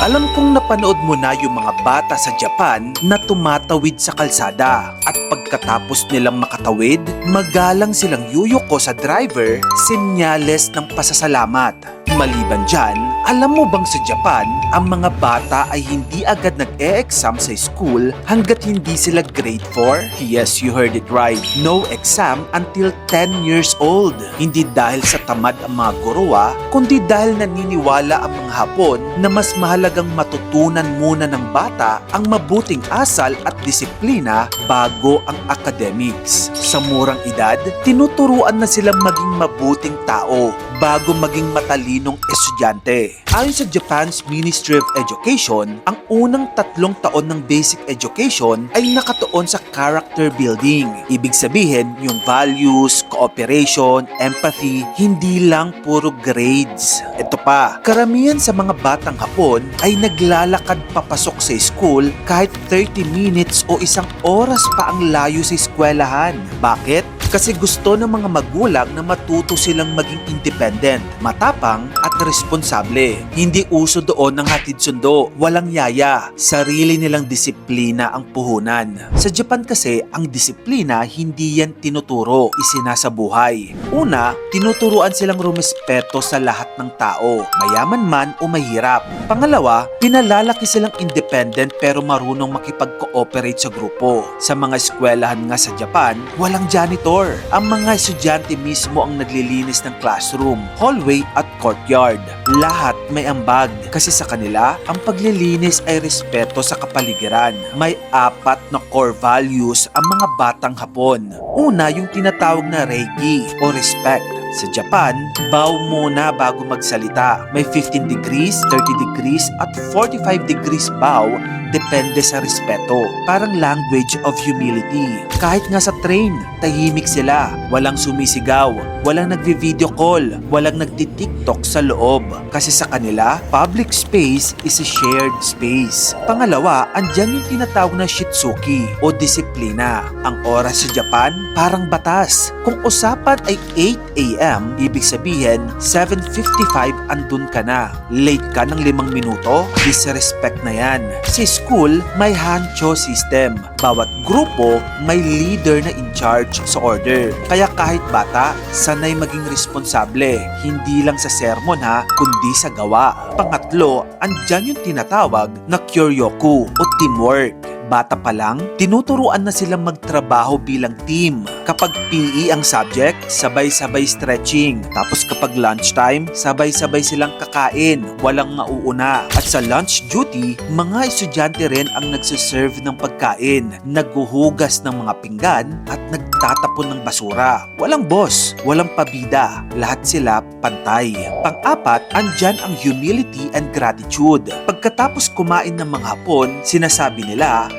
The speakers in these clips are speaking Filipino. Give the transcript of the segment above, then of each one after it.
Alam kong napanood mo na yung mga bata sa Japan na tumatawid sa kalsada at pagkatapos nilang makatawid, magalang silang yuyuko sa driver, senyales ng pasasalamat. Maliban dyan, alam mo bang sa Japan, ang mga bata ay hindi agad nag-e-exam sa school hanggat hindi sila grade 4? Yes, you heard it right. No exam until 10 years old. Hindi dahil sa tamad ang mga guro kundi dahil naniniwala ang mga Hapon na mas mahalagang matutunan muna ng bata ang mabuting asal at disiplina bago ang academics. Sa murang edad, tinuturuan na silang maging mabuting tao bago maging matalinong estudyante. Ayon sa Japan's Ministry of Education, ang unang 3 taon ng basic education ay nakatuon sa character building. Ibig sabihin, yung values, cooperation, empathy, hindi lang puro grades. Ito pa, karamihan sa mga batang Hapon ay naglalakad papasok sa school kahit 30 minutes o 1 oras pa ang layo sa eskwelahan. Bakit? Kasi gusto ng mga magulang na matuto silang maging independent, matapang at responsable. Hindi uso doon ng hatid sundo, walang yaya. Sarili nilang disiplina ang puhunan. Sa Japan kasi, ang disiplina hindi yan tinuturo, isinasabuhay. Una, tinuturuan silang rumespeto sa lahat ng tao, mayaman man o mahirap. Pangalawa, pinalalaki silang independent pero marunong makipag-cooperate sa grupo. Sa mga eskwelahan nga sa Japan, walang janitor. Ang mga estudyante mismo ang naglilinis ng classroom, hallway at courtyard. Lahat may ambag kasi sa kanila, ang paglilinis ay respeto sa kapaligiran. May 4 na core values ang mga batang Hapon. Una, yung tinatawag na reiki o respect. Sa Japan, bow muna bago magsalita. May 15 degrees, 30 degrees at 45 degrees bow depende sa respeto. Parang language of humility. Kahit nga sa train, tahimik sila. Walang sumisigaw, walang nagvi-video call, walang nagti-tiktok sa loob. Kasi sa kanila, public space is a shared space. Pangalawa, andyan yung tinatawag na shitsuki o disiplina. Ang oras sa Japan, parang batas. Kung usapan ay 8 a.m., ibig sabihin 7:55 andun ka na. Late ka ng 5 minuto, disrespect na yan. Sa school, may hancho system. Bawat grupo may leader na in charge sa order. Kaya kahit bata, sanay maging responsable. Hindi lang sa sermon kundi sa gawa. Pangatlo, andyan yung tinatawag na kyoryoku o teamwork. Bata pa lang, tinuturuan na silang magtrabaho bilang team. Kapag PE ang subject, sabay-sabay stretching. Tapos kapag lunchtime, sabay-sabay silang kakain, walang mauuna. At sa lunch duty, mga estudyante rin ang nagsiserve ng pagkain, naghuhugas ng mga pinggan at nagtatapon ng basura. Walang boss, walang pabida, lahat sila pantay. Pang-4, andyan ang humility and gratitude. Pagkatapos kumain ng mga Hapon, sinasabi nila,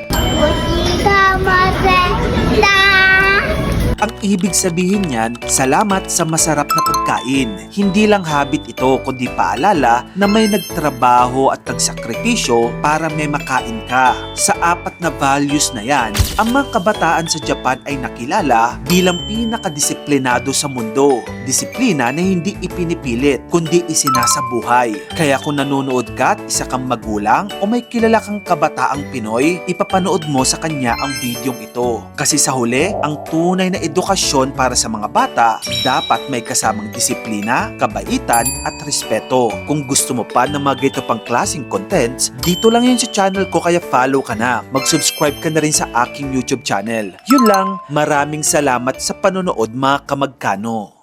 ang ibig sabihin niyan, salamat sa masarap na pagkain. Hindi lang habit ito, kundi paalala na may nagtrabaho at nagsakripisyo para may makain ka. Sa 4 na values na yan, ang mga kabataan sa Japan ay nakilala bilang pinakadisiplinado sa mundo. Disiplina na hindi ipinipilit, kundi isinasabuhay. Kaya kung nanonood ka at isa kang magulang o may kilala kang kabataang Pinoy, ipapanood mo sa kanya ang videong ito. Kasi sa huli, ang tunay na edukasyon para sa mga bata, dapat may kasamang disiplina, kabaitan at respeto. Kung gusto mo pa ng mga ganito pang klaseng contents, dito lang yun sa channel ko kaya follow ka na. Mag-subscribe ka na rin sa aking YouTube channel. Yun lang, maraming salamat sa panonood mga kamagkano.